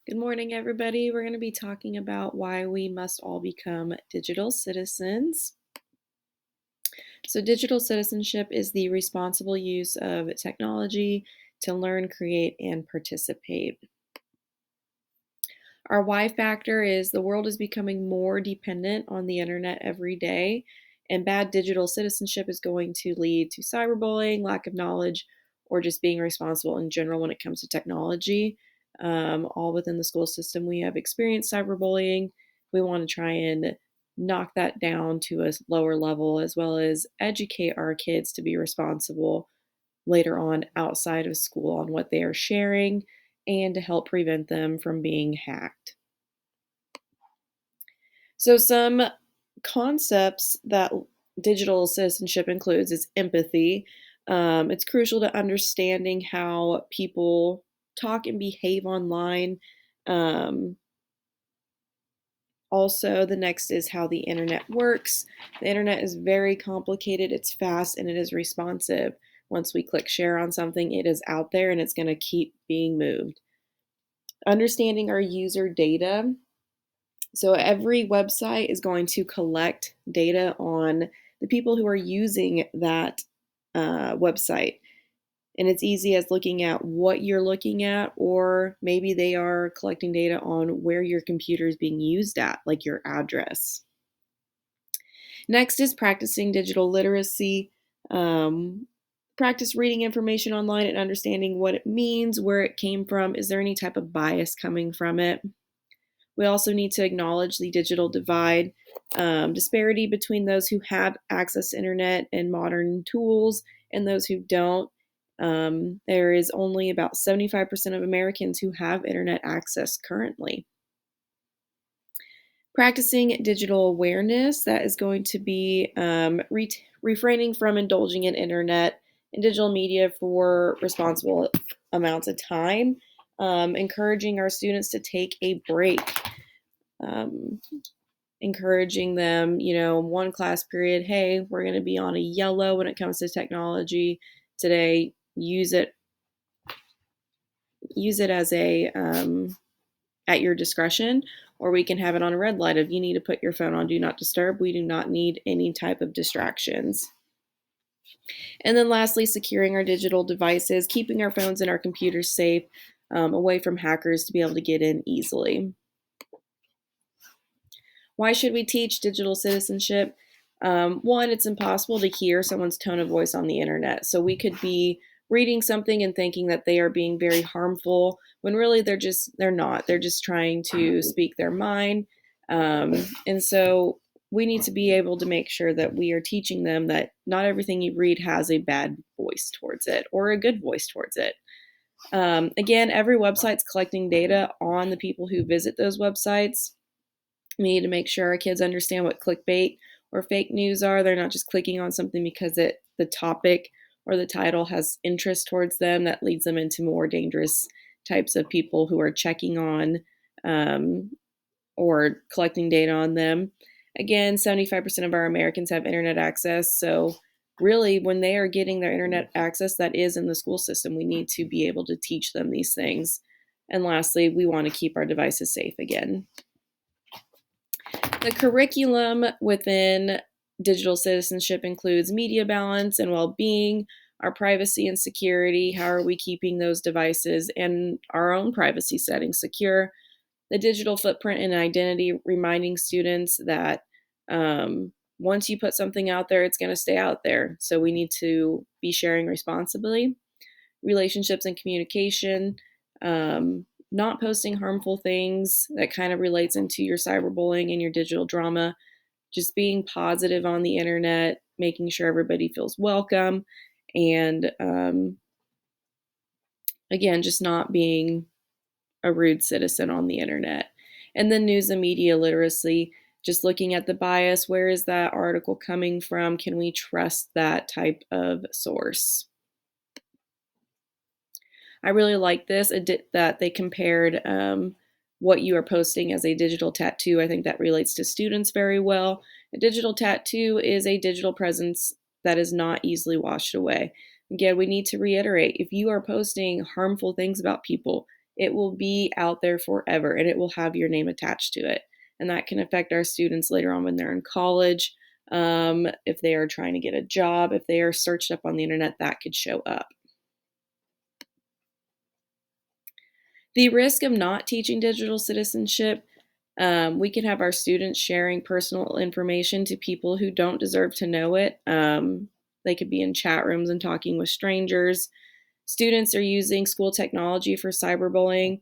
Good morning, everybody. We're going to be talking about why we must all become digital citizens. So, digital citizenship is the responsible use of technology to learn, create, and participate. Our why factor is the world is becoming more dependent on the internet every day, and bad digital citizenship is going to lead to cyberbullying, lack of knowledge, or just being responsible in general when it comes to technology. All within the school system, we have experienced cyberbullying. We want to try and knock that down to a lower level, as well as educate our kids to be responsible later on outside of school on what they are sharing and to help prevent them from being hacked. So, some concepts that digital citizenship includes is empathy. It's crucial to understanding how people talk and behave online. Um, Also, the next is how the internet works. The internet is very complicated, it's fast, and it is responsive. Once we click share on something, it is out there and it's going to keep being moved. Understanding our user data. So every website is going to collect data on the people who are using that website. And it's easy as looking at what you're looking at, or maybe they are collecting data on where your computer is being used at, like your address. Next is practicing digital literacy. Um, Practice reading information online and understanding what it means, where it came from. Is there any type of bias coming from it? We also need to acknowledge the digital divide, disparity between those who have access to internet and modern tools and those who don't. There is only about 75% of Americans who have internet access currently. Practicing digital awareness, that is going to be refraining from indulging in internet and digital media for responsible amounts of time, encouraging our students to take a break, um, encouraging them, one class period, hey, we're going to be on a yellow when it comes to technology today. Use it as a at your discretion, or we can have it on a red light of you need to put your phone on do not disturb. We do not need any type of distractions. And then lastly, securing our digital devices, keeping our phones and our computers safe, away from hackers to be able to get in easily. Why should we teach digital citizenship? One, it's impossible to hear someone's tone of voice on the internet. So we could be reading something and thinking that they are being very harmful when really they're not. They're just trying to speak their mind. And so we need to be able to make sure that we are teaching them that not everything you read has a bad voice towards it or a good voice towards it. Again, every website's collecting data on the people who visit those websites. We need to make sure our kids understand what clickbait or fake news are. They're not just clicking on something because the topic or the title has interest towards them that leads them into more dangerous types of people who are checking on um, or collecting data on them. Again, 75% of our Americans have internet access. So, really, when they are getting their internet access that is in the school system, we need to be able to teach them these things. And lastly, we want to keep our devices safe again. The curriculum within digital citizenship includes media balance and well being, our privacy and security. How are we keeping those devices and our own privacy settings secure? The digital footprint and identity, reminding students that once you put something out there, it's going to stay out there. So we need to be sharing responsibly. Relationships and communication, not posting harmful things that kind of relates into your cyberbullying and your digital drama, just being positive on the internet, making sure everybody feels welcome, and again, just not being a rude citizen on the internet. And then news and media literacy, just looking at the bias. Where is that article coming from? Can we trust that type of source? I really like this that they compared what you are posting as a digital tattoo. I think that relates to students very well. A digital tattoo is a digital presence that is not easily washed away. Again, we need to reiterate if you are posting harmful things about people, it will be out there forever and it will have your name attached to it. And that can affect our students later on when they're in college. If they are trying to get a job, if they are searched up on the internet, that could show up. The risk of not teaching digital citizenship, we can have our students sharing personal information to people who don't deserve to know it. They could be in chat rooms and talking with strangers. Students are using school technology for cyberbullying.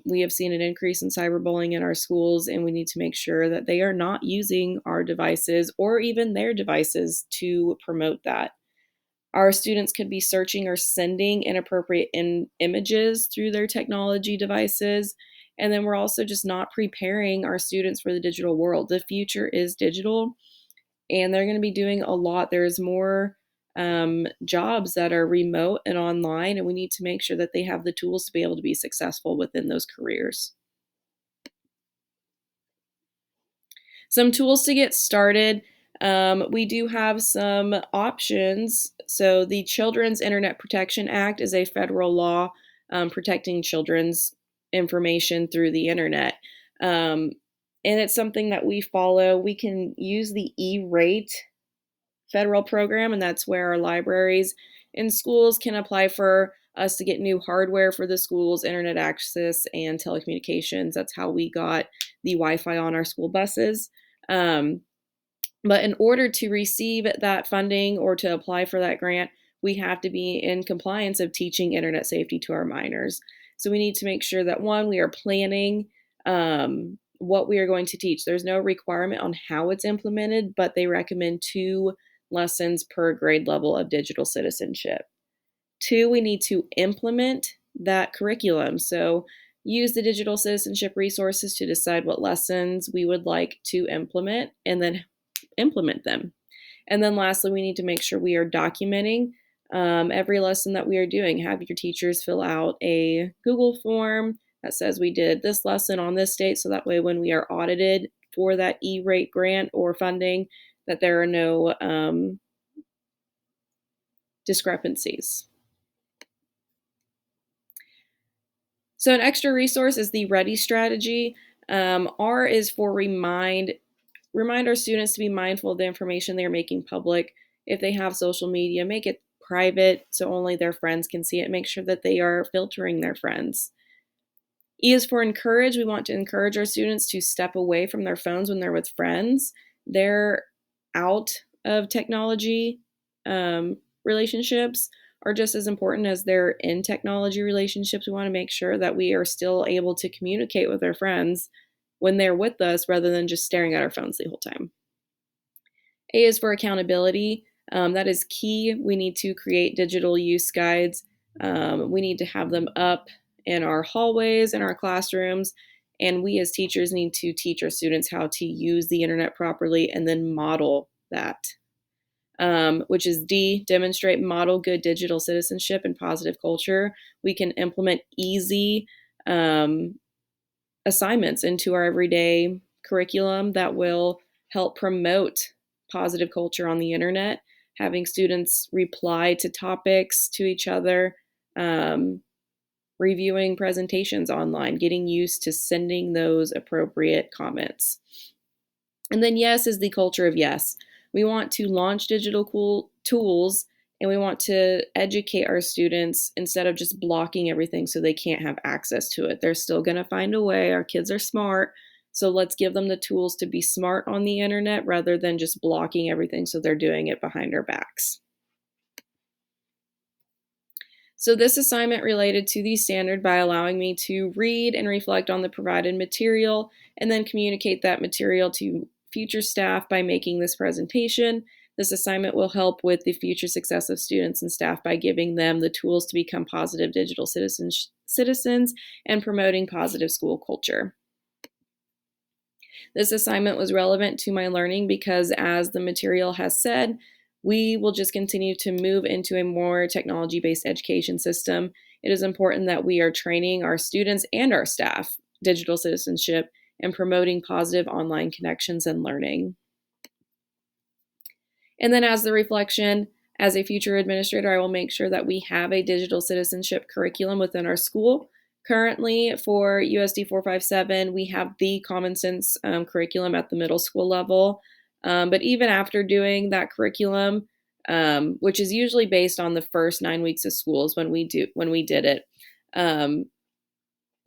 We have seen an increase in cyberbullying in our schools, and we need to make sure that they are not using our devices or even their devices to promote that. Our students could be searching or sending inappropriate images through their technology devices. And then we're also just not preparing our students for the digital world. The future is digital, and they're going to be doing a lot. There's more jobs that are remote and online, and we need to make sure that they have the tools to be able to be successful within those careers. Some tools to get started. We do have some options. So, the Children's Internet Protection Act is a federal law protecting children's information through the internet. Um, and it's something that we follow. We can use the E-rate federal program, and that's where our libraries and schools can apply for us to get new hardware for the schools, internet access, and telecommunications. That's how we got the Wi-Fi on our school buses. Um, but in order to receive that funding or to apply for that grant, we have to be in compliance of teaching internet safety to our minors. So we need to make sure that one, we are planning what we are going to teach. There's no requirement on how it's implemented, but they recommend 2 lessons per grade level of digital citizenship. Two, we need to implement that curriculum. So use the digital citizenship resources to decide what lessons we would like to implement and then implement them. And then lastly, we need to make sure we are documenting every lesson that we are doing. Have your teachers fill out a Google form that says we did this lesson on this date, so that way when we are audited for that E-rate grant or funding, that there are no discrepancies. So an extra resource is the READY strategy. R is for remind our students to be mindful of the information they're making public. If they have social media, make it private so only their friends can see it. Make sure that they are filtering their friends. E is for encourage. We want to encourage our students to step away from their phones when they're with friends. They're out of technology relationships are just as important as they're in technology relationships. We want to make sure that we are still able to communicate with our friends when they're with us rather than just staring at our phones the whole time. A is for accountability. That is key. We need to create digital use guides. We need to have them up in our hallways, in our classrooms, and we as teachers need to teach our students how to use the internet properly and then model that. Which is D, demonstrate model good digital citizenship and positive culture. We can implement easy assignments into our everyday curriculum that will help promote positive culture on the internet, having students reply to topics to each other, reviewing presentations online, getting used to sending those appropriate comments. And then yes is the culture of yes. We want to launch digital tools and we want to educate our students instead of just blocking everything so they can't have access to it. They're still going to find a way. Our kids are smart. So let's give them the tools to be smart on the internet rather than just blocking everything so they're doing it behind our backs. So this assignment related to the standard by allowing me to read and reflect on the provided material and then communicate that material to future staff by making this presentation. This assignment will help with the future success of students and staff by giving them the tools to become positive digital citizens and promoting positive school culture. This assignment was relevant to my learning because, as the material has said, we will just continue to move into a more technology-based education system. It is important that we are training our students and our staff digital citizenship and promoting positive online connections and learning. And then as the reflection, as a future administrator, I will make sure that we have a digital citizenship curriculum within our school. Currently, for USD 457, we have the Common Sense curriculum at the middle school level. But even after doing that curriculum, which is usually based on the first 9 weeks of schools when we did it, um,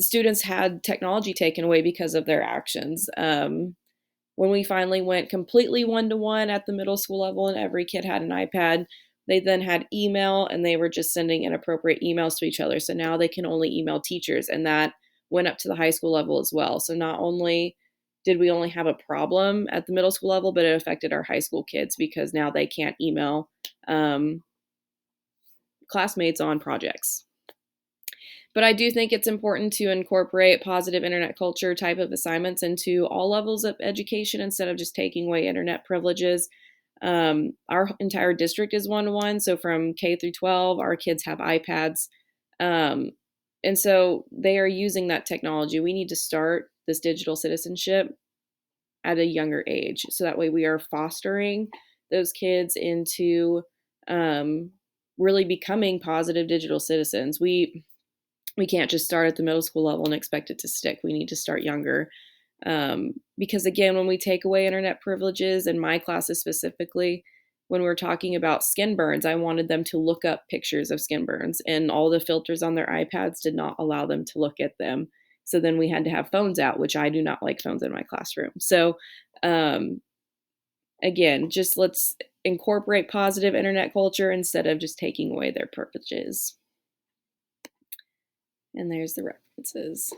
students had technology taken away because of their actions. When we finally went completely one-to-one at the middle school level and every kid had an iPad, they then had email and they were just sending inappropriate emails to each other. So now they can only email teachers, and that went up to the high school level as well. So not only did we only have a problem at the middle school level, but it affected our high school kids because now they can't email classmates on projects. But I do think it's important to incorporate positive internet culture type of assignments into all levels of education instead of just taking away internet privileges. Our entire district is 1-to-1, so from K through 12, our kids have iPads. Um, and so they are using that technology. We need to start this digital citizenship at a younger age. So that way we are fostering those kids into um, really becoming positive digital citizens. We can't just start at the middle school level and expect it to stick. We need to start younger. Because again, when we take away internet privileges, in my classes specifically, when we're talking about skin burns, I wanted them to look up pictures of skin burns, and all the filters on their iPads did not allow them to look at them. So then we had to have phones out, which I do not like phones in my classroom. So um, again, just let's incorporate positive internet culture instead of just taking away their privileges. And there's the references.